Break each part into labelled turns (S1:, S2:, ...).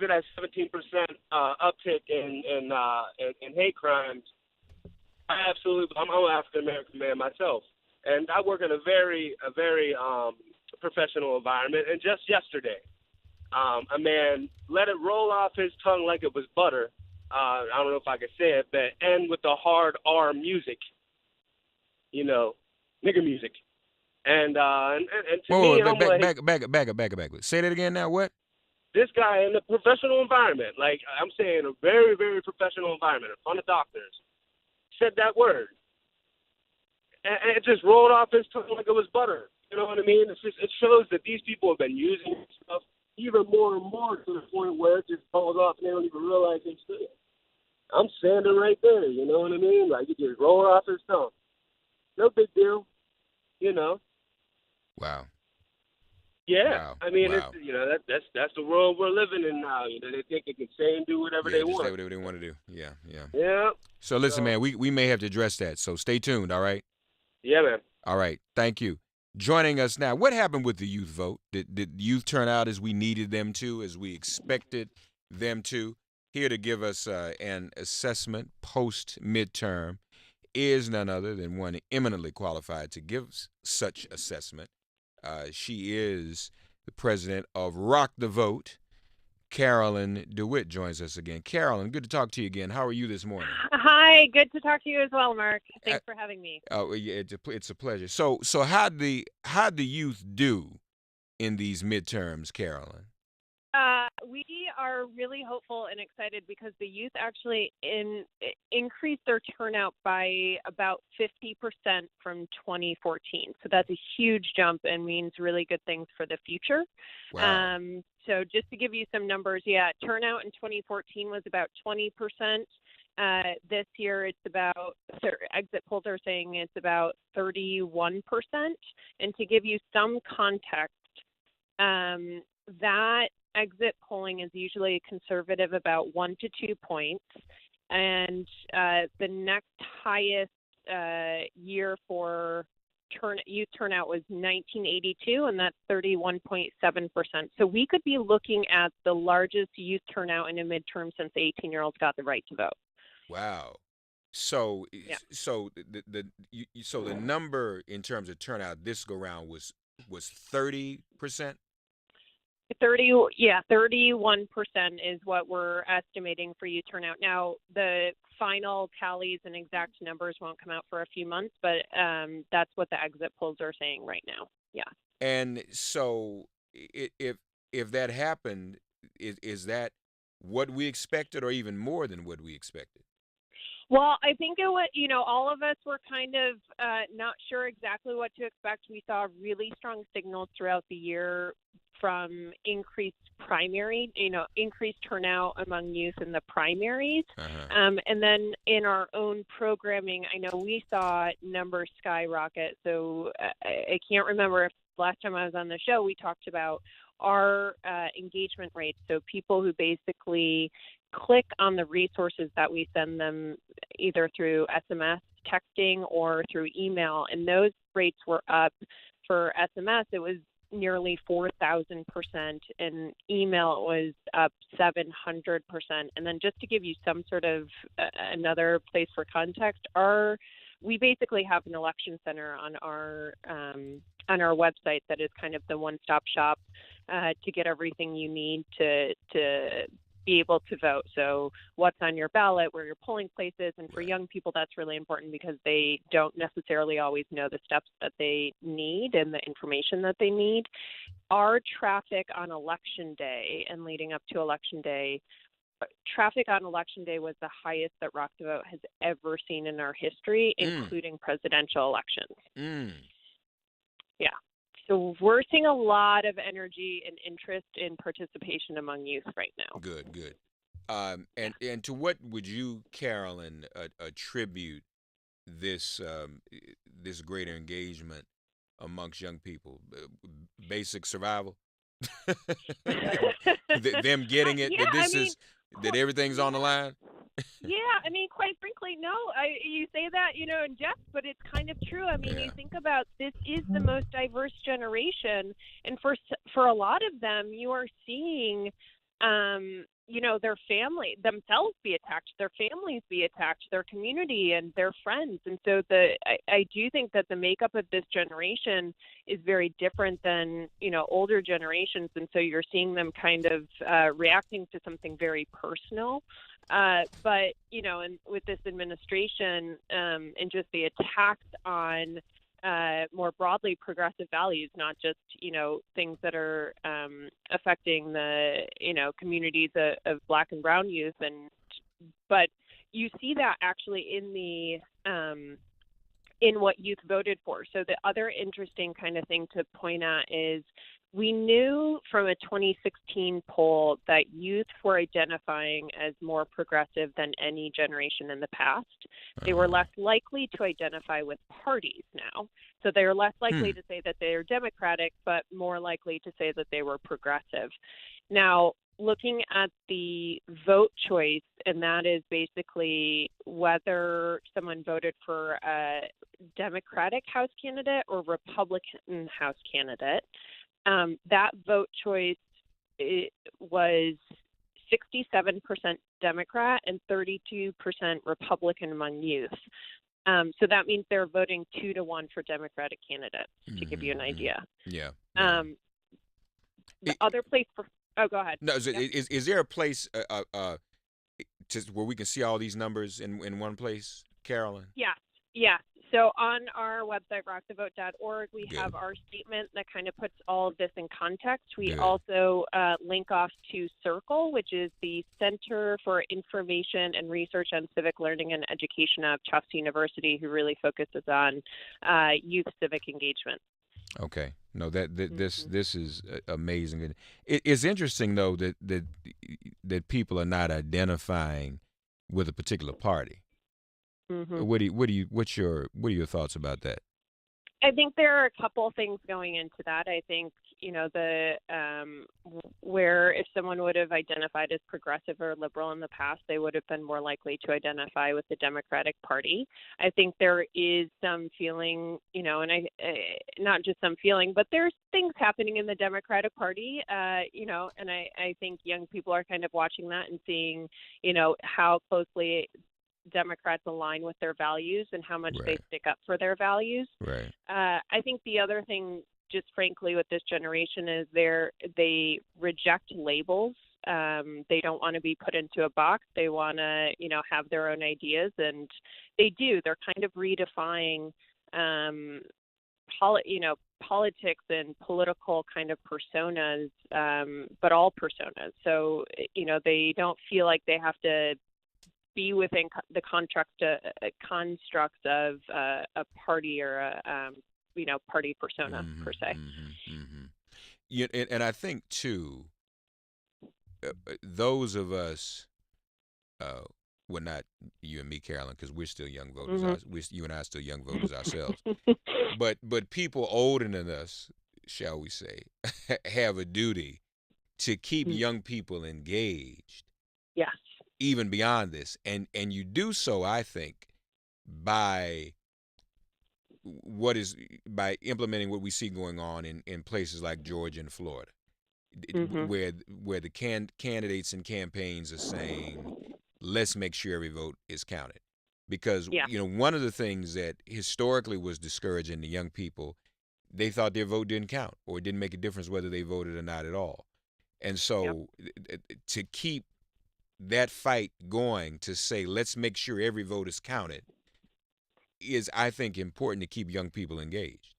S1: at that 17% uptick in hate crimes, I'm an African American man myself, and I work in a very professional environment. And just yesterday, a man let it roll off his tongue like it was butter. I don't know if I can say it, but end with the hard R music, nigger music. And to me, I'm like,
S2: back. Say that again now. What?
S1: This guy in a professional environment, like I'm saying, a very, very professional environment in front of doctors, said that word. And it just rolled off his tongue like it was butter. You know what I mean? It shows that these people have been using stuff even more and more to the point where it just falls off and they don't even realize they said it. I'm standing right there, you know what I mean? Like, it just rolled off his tongue. No big deal,
S2: Wow.
S1: Yeah,
S2: wow.
S1: I mean,
S2: wow.
S1: It's, that's the world we're living in now. They think they can say and do whatever they want.
S2: Say whatever they want to do. Yeah.
S1: Yeah.
S2: So listen, man, we may have to address that. So stay tuned. All right.
S1: Yeah, man.
S2: All right. Thank you. Joining us now. What happened with the youth vote? Did youth turn out as we needed them to, as we expected them to? Here to give us an assessment post midterm is none other than one eminently qualified to give such assessment. She is the president of Rock the Vote. Carolyn DeWitt joins us again. Carolyn, good to talk to you again. How are you this morning?
S3: Hi, good to talk to you as well, Mark. Thanks for having me.
S2: Oh, yeah, it's a pleasure. So how'd the youth do in these midterms, Carolyn?
S3: We are really hopeful and excited because the youth actually increased their turnout by about 50% from 2014. So that's a huge jump and means really good things for the future.
S2: Wow.
S3: So just to give you some numbers, turnout in 2014 was about 20%. This year it's about, exit polls are saying it's about 31%. And to give you some context, that exit polling is usually conservative about 1 to 2 points, and the next highest year for youth turnout was 1982, and that's 31.7%. So we could be looking at the largest youth turnout in a midterm since 18-year-olds got the right to vote.
S2: Wow. So
S3: Yeah.
S2: so the number in terms of turnout this go round was 30%.
S3: 31% is what we're estimating for youth turnout. Now, the final tallies and exact numbers won't come out for a few months, but that's what the exit polls are saying right now. Yeah.
S2: And so, if that happened, is that what we expected, or even more than what we expected?
S3: Well, I think all of us were kind of not sure exactly what to expect. We saw really strong signals throughout the year from increased increased turnout among youth in the primaries.
S2: Uh-huh.
S3: And then in our own programming, I know we saw numbers skyrocket. So I can't remember if last time I was on the show, we talked about our engagement rates. So people who basically click on the resources that we send them either through SMS, texting, or through email. And those rates were up. For SMS, it was nearly 4,000%, and email was up 700%. And then just to give you some sort of another place for context, we basically have an election center on our website that is kind of the one-stop shop to get everything you need to be able to vote. So what's on your ballot, where your polling place is, and for young people, that's really important because they don't necessarily always know the steps that they need and the information that they need. Our traffic on Election Day and leading up to Election Day, traffic on Election Day was the highest that Rock the Vote has ever seen in our history, including presidential elections. Yeah. So we're seeing a lot of energy and interest in participation among youth right now.
S2: Good. And to what would you, Carolyn, attribute this greater engagement amongst young people? Basic survival? Them getting it, that everything's on the line?
S3: Yeah, I mean, quite frankly, no. You say that, in jest, but it's kind of true. I mean, You think about this is the most diverse generation, and for a lot of them, you are seeing their family themselves be attacked, their families be attacked, their community and their friends. And so I do think that the makeup of this generation is very different than, older generations. And so you're seeing them kind of reacting to something very personal. But, and with this administration and just the attacks on more broadly progressive values, not just, things that are affecting the, communities of Black and brown youth. But you see that actually in what youth voted for. So the other interesting kind of thing to point at is we knew from a 2016 poll that youth were identifying as more progressive than any generation in the past. They were less likely to identify with parties now. So they are less likely to say that they are Democratic, but more likely to say that they were progressive. Now, looking at the vote choice, and that is basically whether someone voted for a Democratic House candidate or Republican House candidate, that vote choice was 67% Democrat and 32% Republican among youth. So that means they're voting 2-1 for Democratic candidates, to give you an idea.
S2: Yeah.
S3: The other place for go ahead.
S2: No, is there a place where we can see all these numbers in one place, Carolyn?
S3: Yeah. So on our website, rockthevote.org, we
S2: Good.
S3: have our statement that kind of puts all of this in context. We
S2: Good.
S3: also link off to CIRCLE, which is the Center for Information and Research on Civic Learning and Education of Tufts University, who really focuses on youth civic engagement.
S2: Okay. No, this is amazing. It's interesting though that people are not identifying with a particular party.
S3: Mm-hmm.
S2: What are your thoughts about that?
S3: I think there are a couple things going into that. I think, where if someone would have identified as progressive or liberal in the past, they would have been more likely to identify with the Democratic Party. I think there is some feeling, and not just some feeling, but there's things happening in the Democratic Party, and I think young people are kind of watching that and seeing, how closely Democrats align with their values and how much they stick up for their values.
S2: Right.
S3: I think the other thing, just frankly, with this generation is they reject labels. They don't want to be put into a box. They want to, have their own ideas, and they do. They're kind of redefining, politics and political kind of personas, but all personas. So, they don't feel like they have to be within the constructs of a party or a party persona per se.
S2: Yeah, and I think too, those of us, well, not you and me, Carolyn, because we're still young voters. You and I are still young voters ourselves. but people older than us, shall we say, have a duty to keep young people engaged.
S3: Yes.
S2: Even beyond this, and you do so, I think, by implementing what we see going on in places like Georgia and Florida, where the candidates and campaigns are saying, let's make sure every vote is counted, because one of the things that historically was discouraging to young people, they thought their vote didn't count or it didn't make a difference whether they voted or not at all, and so to keep that fight going, to say let's make sure every vote is counted, is, I think, important to keep young people engaged.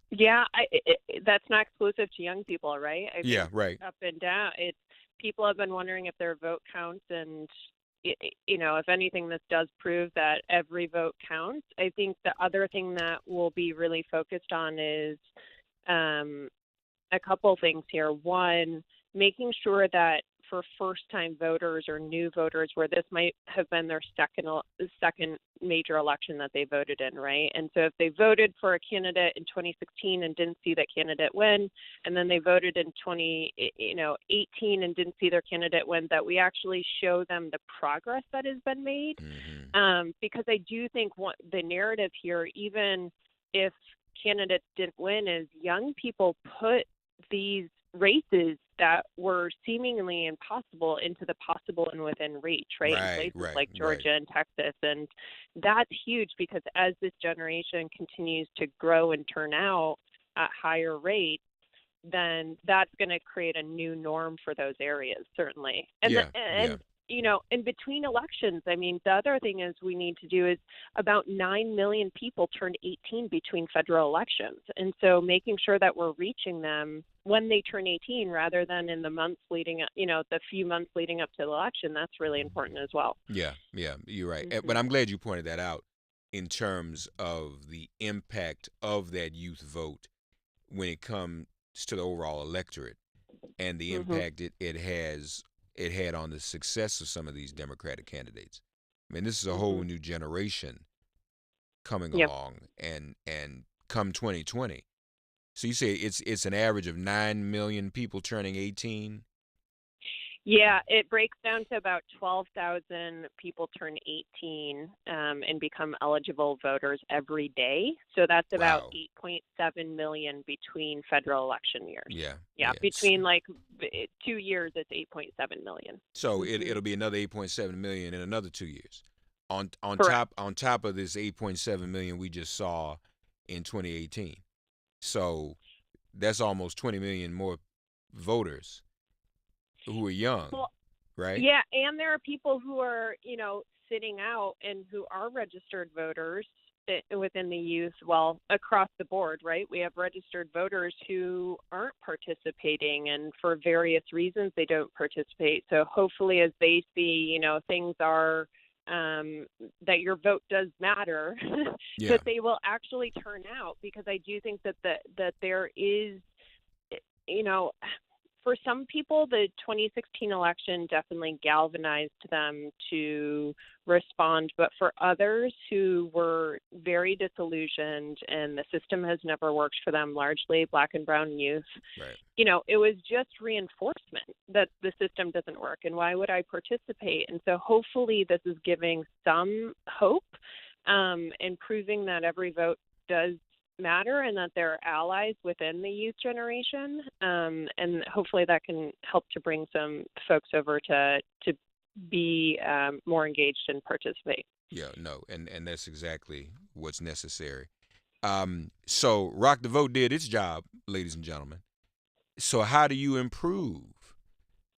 S3: Yeah, that's not exclusive to young people, right?
S2: Right.
S3: Up and down, it's people have been wondering if their vote counts, and if anything, this does prove that every vote counts. I think the other thing that we'll be really focused on is a couple things here. One, making sure that for first-time voters or new voters, where this might have been their second major election that they voted in, right? And so if they voted for a candidate in 2016 and didn't see that candidate win, and then they voted in 2018 and didn't see their candidate win, that we actually show them the progress that has been made. Because I do think the narrative here, even if candidates didn't win, is young people put these races that were seemingly impossible into the possible and within reach, right? In places like Georgia and Texas. And that's huge because as this generation continues to grow and turn out at higher rates, then that's going to create a new norm for those areas, certainly. And you know, in between elections, I mean, the other thing is we need to do is about 9 million people turned 18 between federal elections. And so making sure that we're reaching them when they turn 18 rather than in the months leading up, you know, the few months leading up to the election, that's really important as well.
S2: Yeah, you're right. But I'm glad you pointed that out in terms of the impact of that youth vote when it comes to the overall electorate and the impact it had on the success of some of these Democratic candidates. I mean, this is a whole new generation coming along, and come 2020. So you say it's an average of 9 million people turning 18.
S3: Yeah, it breaks down to about 12,000 people turn 18 and become eligible voters every day. So that's about 8.7 million between federal eletion years. Yeah. Between like 2 years, it's 8.7 million.
S2: So it'll be another 8.7 million in another 2 years. On top of this 8.7 million we just saw in 2018. So that's almost 20 million more voters who are young, right?
S3: Yeah, and there are people who are, you know, sitting out and who are registered voters within the youth, well, across the board, right? We have registered voters who aren't participating, and for various reasons they don't participate. So hopefully as they see, you know, things are that your vote does matter, that they will actually turn out, because I do think that there is, you know, for some people, the 2016 election definitely galvanized them to respond. But for others who were very disillusioned and the system has never worked for them, largely Black and brown youth, you know, it was just reinforcement that the system doesn't work. And why would I participate? And so hopefully this is giving some hope and proving that every vote does matter and that there are allies within the youth generation, and hopefully that can help to bring some folks over to be more engaged and participate.
S2: And that's exactly what's necessary. So Rock the Vote did its job, ladies and gentlemen. So how do you improve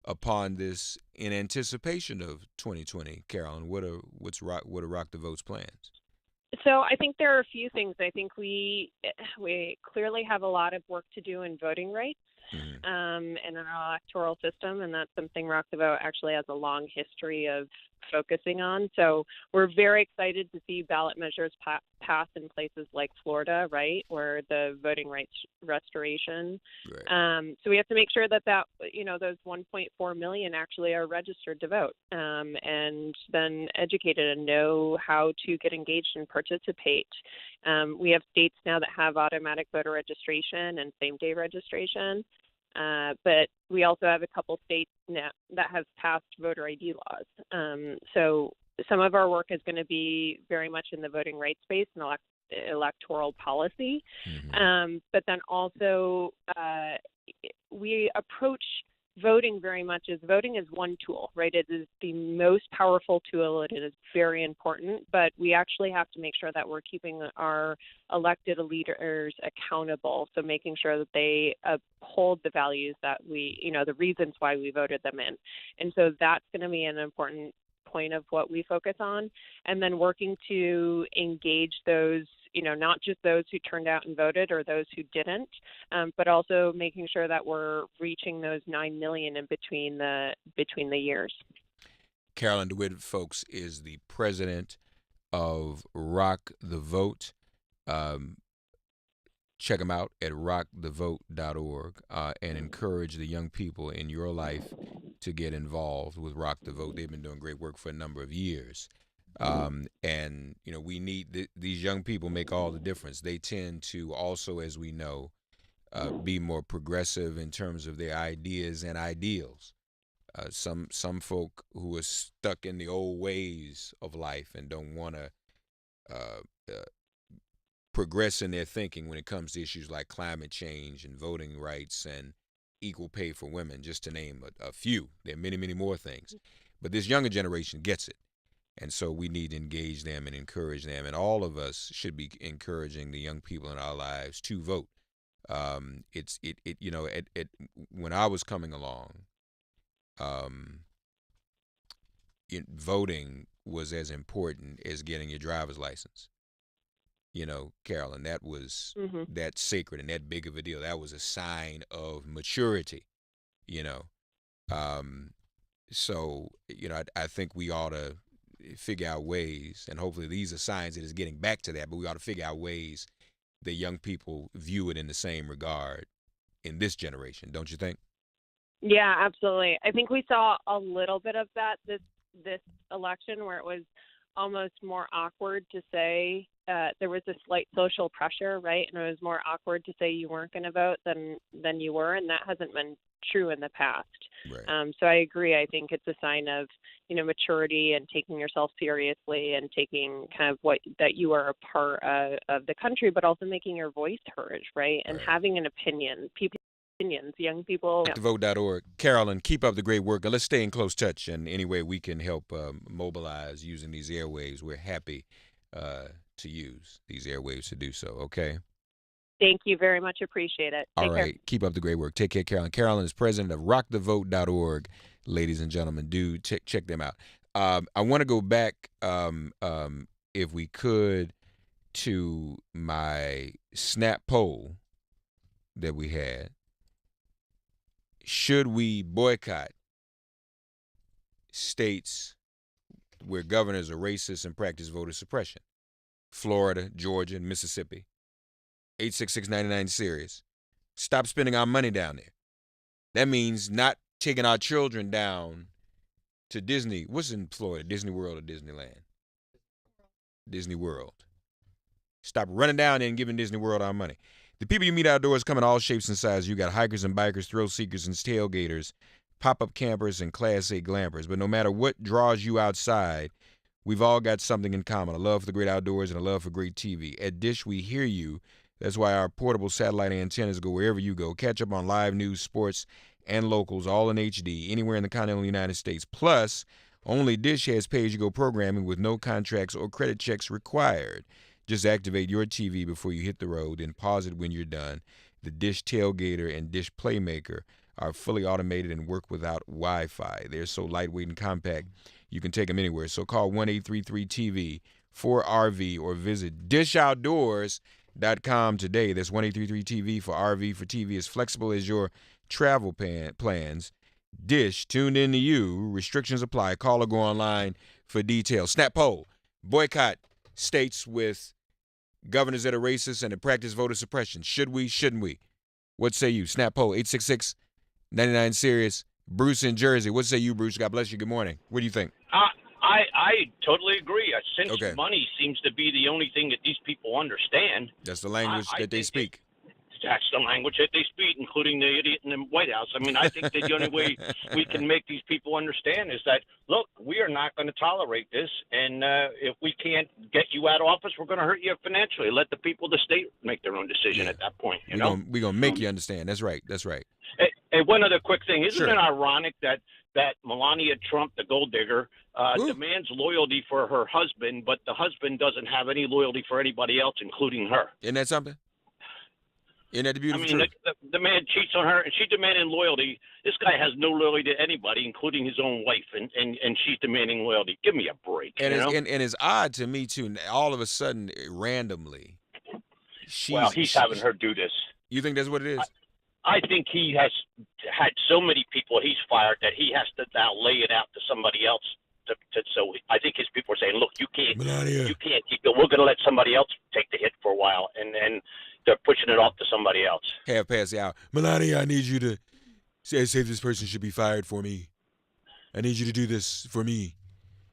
S2: upon this in anticipation of 2020, Carolyn? What are Rock the Vote's plans?
S3: So I think there are a few things. I think we clearly have a lot of work to do in voting rights in our electoral system, and that's something Rock the Vote actually has a long history of focusing on. So we're very excited to see ballot measures pass in places like Florida, right, where the voting rights restoration. So we have to make sure that you know, those 1.4 million actually are registered to vote and then educated and know how to get engaged and participate. We have states now that have automatic voter registration and same-day registration. But we also have a couple states now that have passed voter ID laws. So some of our work is going to be very much in the voting rights space and electoral policy. But then also we approach voting very much as voting is one tool, right? It is the most powerful tool. It is very important, but we actually have to make sure that we're keeping our elected leaders accountable. So making sure that they uphold the values that the reasons why we voted them in. And so that's going to be an important point of what we focus on. And then working to engage those, you know, not just those who turned out and voted or those who didn't, but also making sure that we're reaching those 9 million in between the years.
S2: Carolyn DeWitt, folks, is the president of Rock the Vote. Check them out at rockthevote.org and encourage the young people in your life to get involved with Rock the Vote. They've been doing great work for a number of years. And, you know, we need these young people make all the difference. They tend to also, as we know, be more progressive in terms of their ideas and ideals. Some folk who are stuck in the old ways of life and don't want to progress in their thinking when it comes to issues like climate change and voting rights and equal pay for women, just to name a few. There are many, many more things. But this younger generation gets it. And so we need to engage them and encourage them. And all of us should be encouraging the young people in our lives to vote. When I was coming along, voting was as important as getting your driver's license. Carolyn, that was that sacred and that big of a deal. That was a sign of maturity, So, I think we ought to figure out ways, and hopefully these are signs that it's getting back to that, but we ought to figure out ways that young people view it in the same regard in this generation, don't you think?
S3: Yeah, absolutely. I think we saw a little bit of that this election, where it was almost more awkward to say there was a slight social pressure, right? And it was more awkward to say you weren't going to vote than you were, and that hasn't been true in the past.
S2: Right.
S3: So I agree. I think it's a sign of maturity and taking yourself seriously and taking kind of that you are a part of the country, but also making your voice heard, right? And having an opinion. Opinions, young people.
S2: Vote.org. Carolyn, keep up the great work, and let's stay in close touch. And any way we can help mobilize using these airwaves, we're happy to use these airwaves to do so. Okay.
S3: Thank you very much. Appreciate it.
S2: All right. Keep up the great work. Take care, Carolyn. Carolyn is president of rockthevote.org. Ladies and gentlemen, do check them out. I want to go back, if we could, to my snap poll that we had. Should we boycott states where governors are racist and practice voter suppression? Florida, Georgia, and Mississippi. 866-99-SERIOUS. Stop spending our money down there. That means not taking our children down to Disney. What's in Florida? Disney World or Disneyland? Disney World. Stop running down there and giving Disney World our money. The people you meet outdoors come in all shapes and sizes. You got hikers and bikers, thrill seekers and tailgaters, pop-up campers and Class A glampers. But no matter what draws you outside, we've all got something in common, a love for the great outdoors and a love for great TV. At Dish, we hear you. That's why our portable satellite antennas go wherever you go. Catch up on live news, sports, and locals, all in HD, anywhere in the continental United States. Plus, only Dish has pay-as-you-go programming with no contracts or credit checks required. Just activate your TV before you hit the road, then pause it when you're done. The Dish Tailgater and Dish Playmaker are fully automated and work without Wi-Fi. They're so lightweight and compact, you can take them anywhere. So call 1-833-TV for RV or visit dishoutdoors.com today. That's 1-833-TV for RV for TV. As flexible as your travel plans. Dish, tuned in to you. Restrictions apply. Call or go online for details. Snap poll. Boycott states with governors that are racist and that practice voter suppression. Should we? Shouldn't we? What say you? Snap poll. 866-99-SERIOUS. Bruce in Jersey. What say you, Bruce? God bless you. Good morning. What do you think?
S4: I totally agree. Since money seems to be the only thing that these people understand.
S2: That's the language that they speak.
S4: That's the language that they speak, including the idiot in the White House. I mean, I think that the only way we can make these people understand is that, look, we are not going to tolerate this, and if we can't get you out of office, we're going to hurt you financially. Let the people of the state make their own decision at that point. We're
S2: going to make you understand. That's right. That's right.
S4: And one other quick thing. Isn't
S2: Sure.
S4: it ironic that Melania Trump, the gold digger, demands loyalty for her husband, but the husband doesn't have any loyalty for anybody else, including her?
S2: Isn't that something? Isn't that the beautiful truth?
S4: The man cheats on her, and she demanding loyalty. This guy has no loyalty to anybody, including his own wife, and she's demanding loyalty. Give me a break.
S2: And it's odd to me, too. All of a sudden, randomly,
S4: he's having her do this.
S2: You think that's what it is?
S4: I think he has had so many people he's fired that he has to now lay it out to somebody else. So I think his people are saying, look, you can't keep it. We're going to let somebody else take the hit for a while, and they're pushing it off to somebody else.
S2: Half past the hour. Melania, I need you to say this person should be fired for me. I need you to do this for me.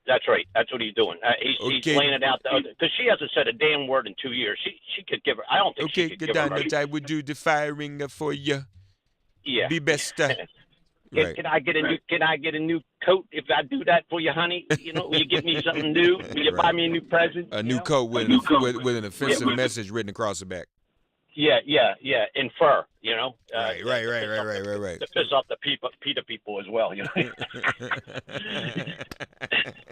S4: That's right. That's what he's doing. He's laying it out because she hasn't said a damn word in 2 years. She could give her. I don't think she could give her.
S2: Okay, I would do the firing for you.
S4: Yeah.
S2: Be best.
S4: Right. Can I get a new coat if I do that for you, honey? Will you give me something new? Will you buy me a new present?
S2: A new coat with an offensive message written across the back.
S4: Yeah, infer,
S2: Right.
S4: to piss off the PETA people as well,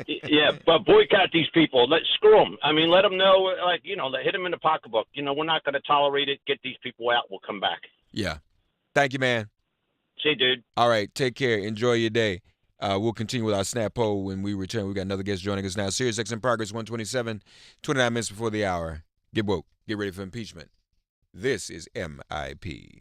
S4: Yeah, but boycott these people. Screw them. I mean, let them know, hit them in the pocketbook. We're not going to tolerate it. Get these people out. We'll come back.
S2: Yeah. Thank you, man.
S4: See, dude.
S2: All right. Take care. Enjoy your day. We'll continue with our snap poll when we return. We've got another guest joining us now. Sirius XM Progress 127, 29 minutes before the hour. Get woke. Get ready for impeachment. This is MIP.